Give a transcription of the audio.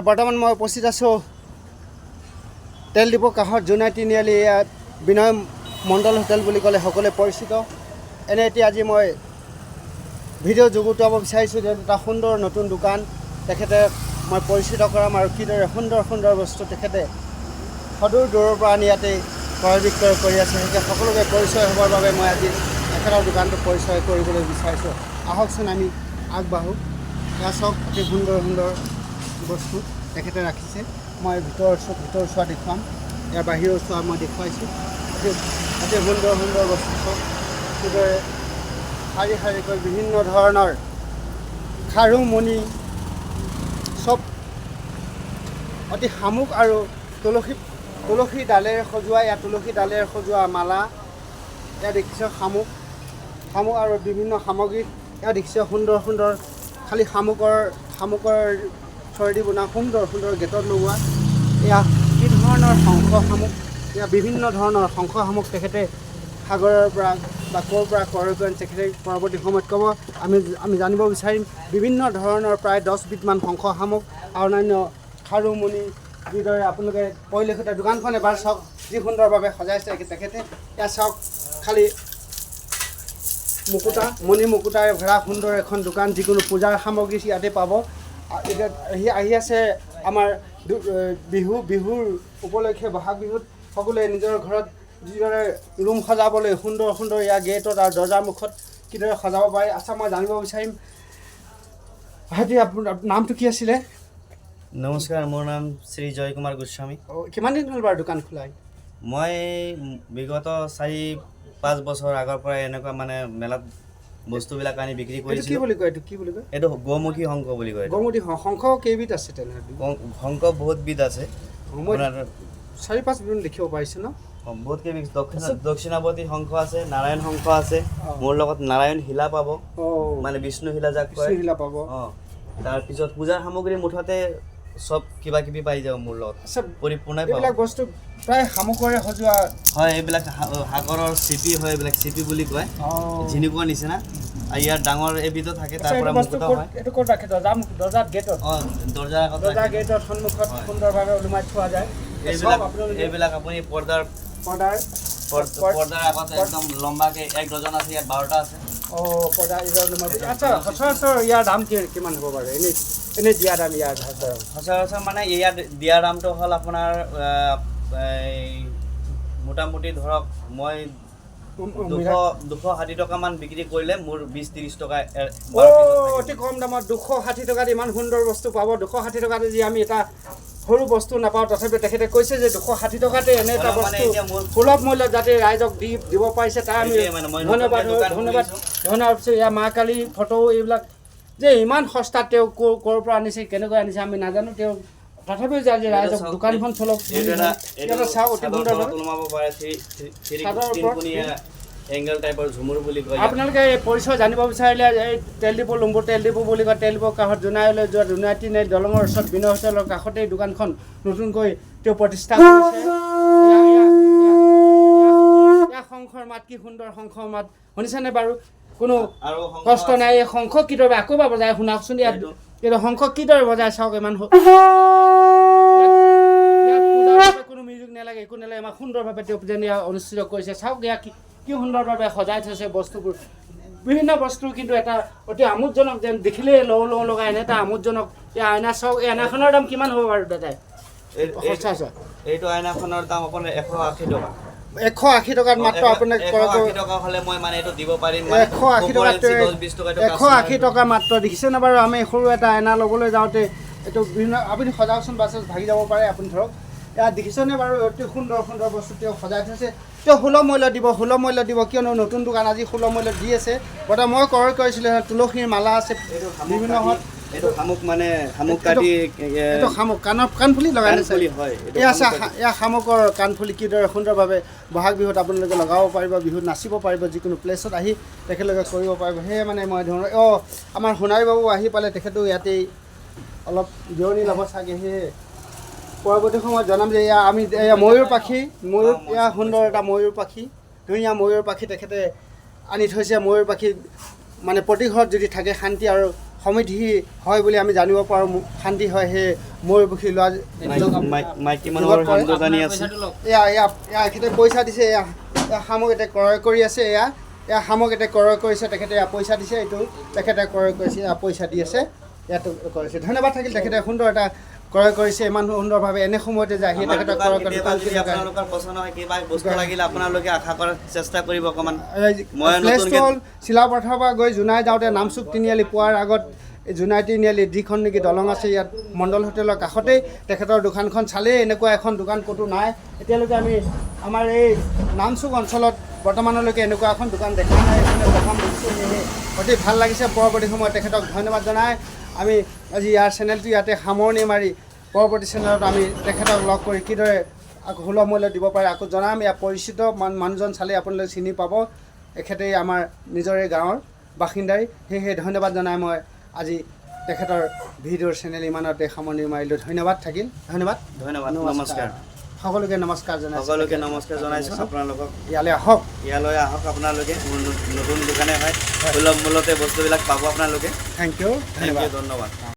বৰ্তমান মই উপস্থিত আছোঁ তেল ডিপো কাষত জোনাই তিনিআলি বিনয় মণ্ডল হোটেল বুলি ক'লে সকলোৱে পৰিচিত। এনে এতিয়া আজি মই ভিডিঅ' যুগুতাব বিচাৰিছোঁ যে এটা সুন্দৰ নতুন দোকান তেখেতে মই পৰিচিত কৰাম আৰু কিদৰে সুন্দৰ সুন্দৰ বস্তু তেখেতে সদূৰ দূৰৰ পৰা আনি ইয়াতে ক্ৰয় বিক্ৰয় কৰি আছে। সেইকে সকলোকে পৰিচয় হ'বৰ বাবে মই আজি তেখেতৰ দোকানটো পৰিচয় কৰিবলৈ বিচাৰিছোঁ। আহকচোন আমি আগবাঢ়োঁ। এয়া চাওক অতি সুন্দৰ সুন্দৰ বস্তু তেখেতে ৰাখিছে। মই ভিতৰ চোৱা দেখুৱাম, ইয়াৰ বাহিৰৰ চোৱা মই দেখুৱাইছোঁ। অতি সুন্দৰ সুন্দৰ বস্তু চব কিদৰে শাৰী শাৰীকৈ বিভিন্ন ধৰণৰ খাৰু মণি চব অতি শামুক আৰু তুলসী ডালেৰে সজোৱা, ইয়াত তুলসী ডালেৰে সজোৱা মালা, ইয়াত দেখিছে শামুক আৰু বিভিন্ন সামগ্ৰী ইয়াত দেখিছে সুন্দৰ সুন্দৰ খালী শামুকৰ চৰেদি বনোৱা সুন্দৰ সুন্দৰ গেটত লগোৱা। এয়া কি ধৰণৰ শংখ শামুক, এয়া বিভিন্ন ধৰণৰ শংখ শামুক তেখেতে সাগৰৰ পৰা বা ক'ৰ পৰা ক্ৰয় কৰে তেখেতে পৰৱৰ্তী সময়ত ক'ব। আমি জানিব বিচাৰিম বিভিন্ন ধৰণৰ প্ৰায় 10 বিধমান শংখ শামুক আৰু অন্যান্য খাৰু মণি যিদৰে আপোনালোকে পৰিলক্ষিত দোকানখন এবাৰ চাওক যি সুন্দৰভাৱে সজাইছে তেখেতে। এয়া চাওক খালী মণি মুকুতাৰে ভৰা সুন্দৰ এখন দোকান, যিকোনো পূজাৰ সামগ্ৰী ইয়াতে পাব। এতিয়া আহি আছে আমাৰ বিহুৰ উপলক্ষে বহাগ বিহুত সকলোৱে নিজৰ ঘৰত যিদৰে ৰুম সজাবলৈ সুন্দৰ সুন্দৰ ইয়াৰ গেটত আৰু দৰ্জাৰ মুখত কিদৰে সজাব পাৰে। আচ্ছা, মই জানিব বিচাৰিম ভাইটি আপোনাৰ নামটো কি আছিলে? নমস্কাৰ, মোৰ নাম শ্ৰী জয় কুমাৰ গোস্বামী। কিমান দিন হ'ল বাৰু দোকান খোলা? মই বিগত 4-5 বছৰ আগৰ পৰা এনেকুৱা মানে মেলাত বস্তুবিলাক আনি বিক্ৰী কৰিছোঁ। কি বুলি কয় এইটো গৌমুখী শংখ বুলি কয়। গৌমুখী শংখ কেইবিধ আছে তেনেহ'লে? শংখ বহুত বিধ আছে, 4-5 বিধ দেখিব পাৰিছে ন? বহুত কেইবিধ। দক্ষিণাৱতী শংখ আছে, নাৰায়ণ শংখ আছে, মোৰ লগত নাৰায়ণ শিলা পাব, মানে বিষ্ণু শিলা যাক কয় শিলা পাব। তাৰপিছত পূজাৰ সামগ্ৰী মুঠতে চব কিবা কিবি পাই যাব মোৰ লগত, পৰিপূৰ্ণই পাব। এইবিলাক বস্তু প্ৰায় শামুকৰে সজোৱা হয়। এইবিলাক সাগৰৰ চিপি হয়, এইবিলাক চিপি বুলি কয়, ঝিনুকৰ নিচিনা। আৰু ইয়াৰ ডাঙৰ এবিধো থাকে, তাৰ পৰা মুকুতা হয়। এইটো ক'ত ৰাখে? দৰ্জাৰ গেটত? দৰ্জাৰ গেটত সন্মুখত সুন্দৰভাৱে ওলোমাই থোৱা যায়। এইবিলাক আপুনি পৰ্দাৰ আগত একদম লম্বাকৈ 1 ডজন আছে, ইয়াত 12টা আছে। পৰ্দা ওলোমাই। আচ্ছা, সচৰাচৰ ইয়াৰ দাম কিমান হ'ব বাৰু? এনেই দিয়া দাম ইয়াৰ সচৰাচৰ মানে ইয়াত দিয়া দামটো হ'ল আপোনাৰ মোটামুটি ধৰক মই 260 টকামান বিক্ৰী কৰিলে মোৰ 20-30 টকা। অতি কম দামত 260 টকাত ইমান সুন্দৰ বস্তু পাব। 260 টকাত যদি আমি এটা সৰু বস্তু নাপাওঁ, তথাপি তেখেতে কৈছে যে 260 টকাতে এনে এটা বস্তু সুলভ মূল্যত যাতে ৰাইজক দিব পাৰিছে, তাৰ আমি ধন্যবাদ দিছোঁ। ইয়াৰ মা কালী ফটো এইবিলাক যে ইমান সস্তাত তেওঁ ক'ৰ পৰা আনিছে, কেনেকৈ আনিছে আমি নাজানো। তেওঁ তথাপিও যে আজি ৰাইজক দোকানখন চলক। চাওক অতি এংগেল টাইপৰ ঝুমুৰ বুলি কয়। আপোনালোকে এই পৰিচয় জানিব বিচাৰিলে এই তেল ডিপো লুম্বুৰ তেল ডিপো বুলি কয়। তেল ডিপো কাষত জোনাইলৈ যোৱা জোনাই তিনিআলি দলঙৰ ওচৰত বিনয় হোটেলৰ কাষতেই দোকানখন নতুনকৈ তেওঁ প্ৰতিষ্ঠা কৰিছে। এয়া শংখৰ মাত, কি সুন্দৰ শংখৰ মাত শুনিছেনে বাৰু? কোনো কষ্ট নাই। এই শংখ কিদৰে আকৌ এবাৰ বজাই শুনাওকচোন। ইয়াত এইটো শংখ কিদৰে বজাই চাওক। ইমান কোনো মিউজিক নালাগে, একো নালাগে, ইমান সুন্দৰভাৱে তেওঁ যেন অনুষ্ঠিত কৰিছে। চাওক এয়া কি সুন্দৰভাৱে সজাই থৈছে বস্তুবোৰ, বিভিন্ন বস্তু, কিন্তু এটা অতি আমোদজনক, যেন দেখিলেই লওঁ লগাই এনে এটা আমোদজনক। এই আইনা চাওক। এই আইনাখনৰ দাম কিমান হ'ব বাৰু দাদাই? এইটো আইনাখনৰ দাম আপোনাৰ 180 টকা। 180 টকাত মাত্ৰ আপোনাক 180 টকা হ'লে মই মানে এইটো দিব পাৰিম। 180 টকা মাত্ৰ। দেখিছেনে বাৰু? আমি সৰু এটা আইনা ল'বলৈ যাওঁতে এইটো বিভিন্ন আপুনি সজাওকচোন, বাছ ভাগি যাব পাৰে। আপুনি ধৰক ইয়াত দেখিছেনে বাৰু? অতি সুন্দৰ সুন্দৰ বস্তু তেওঁ সজাই থৈছে। তেওঁ সুলভ মূল্য দিব, কিয়নো নতুন দোকান আজি সুলভ মূল্য দি আছে। বৰ্তমান মই ক্ৰয় কৰিছিলোঁ, তুলসীৰ মালা আছে বিভিন্ন। এইটো শামুক, মানে শামুক কাটি এইটো শামুক কাণফুলি লগাই দিছে। এয়া শামুকৰ কাণফুলি কিদৰে সুন্দৰভাৱে বহাগ বিহুত আপোনালোকে লগাব পাৰিব, বিহুত নাচিব পাৰিব, যিকোনো প্লেচত আহি তেখেতলোকে কৰিব পাৰিব। সেয়ে মানে মই ধৰণৰ আমাৰ সোণাৰী বাবু আহি পালে, তেখেতেও ইয়াতেই অলপ জিৰণি ল'ব চাগে। সেয়ে পৰৱৰ্তী সময়ত জনাম যে এয়া ময়ূৰ পাখি, এয়া সুন্দৰ এটা ময়ূৰ পাখি, ধুনীয়া ময়ূৰ পাখি তেখেতে আনি থৈছে। ময়ূৰ পাখি মানে প্ৰতি ঘৰত যদি থাকে শান্তি আৰু সমিতি হয় বুলি আমি জানিব পাৰোঁ শান্তি হয় সেই ময়ূৰপক্ষী লোৱা মাইকী মানুহৰ সন্তানী আছে এখেতে পইচা দিছে এয়া শামুক এতিয়া ক্ৰয় কৰি আছে এয়া শামুক এতিয়া ক্ৰয় কৰিছে তেখেতে পইচা দিছে এইটো তেখেতে ক্ৰয় কৰিছে পইচা দি আছে ইয়াতো কৰিছে ধন্যবাদ থাকিল তেখেতে সুন্দৰ এটা ক্ৰয় কৰিছে ইমান সুন্দৰভাৱে এনে সময়তে যায় সেই তেখেতক ক্ৰয় কৰি আপোনালোকৰ পচন্দ হয় কিবা বস্তু লাগিলে আপোনালোকে আশা কৰাৰ চেষ্টা কৰিব অকণমান প্লেচটো হ'ল চিলাপথাৰৰ পৰা গৈ জোনাই যাওঁতে নামচুক তিনিআলি পোৱাৰ আগত এই জোনাই তিনিআলি যিখন নেকি দলং আছে ইয়াত মণ্ডল হোটেলৰ কাষতেই তেখেতৰ দোকানখন চালেই এনেকুৱা এখন দোকান ক'তো নাই এতিয়ালৈকে আমি আমাৰ এই নামচুক অঞ্চলত বৰ্তমানলৈকে এনেকুৱা এখন দোকান দেখা নাই এইখনে প্ৰথম দেখিছোঁ সেয়েহে অতি ভাল লাগিছে পৰৱৰ্তী সময়ত তেখেতক ধন্যবাদ জনাই আমি আজি ইয়াৰ চেনেলটো ইয়াতে সামৰণি মাৰি পৰৱৰ্তী চেনেলত আমি তেখেতক লগ কৰি কিদৰে আকৌ সুলভ মূল্য দিব পাৰে আকৌ জনাম ইয়াৰ পৰিচিত মানুহজন চালে আপোনালোকে চিনি পাব এখেতেই আমাৰ নিজৰে গাঁৱৰ বাসিন্দাই সেয়েহে ধন্যবাদ জনাই মই আজি তেখেতৰ ভিডিঅ'ৰ চেনেল ইমানতে সামৰণি মাৰিলোঁ ধন্যবাদ থাকিল ধন্যবাদ নমস্কাৰ সকলোকে নমস্কাৰ জনাইছোঁ সকলোকে নমস্কাৰ জনাইছোঁ আপোনালোকক ইয়ালৈ আহক আপোনালোকে নতুন দোকানে হয় সুলভ মূল্যতে বস্তুবিলাক পাব আপোনালোকে থেংক ইউ ধন্যবাদ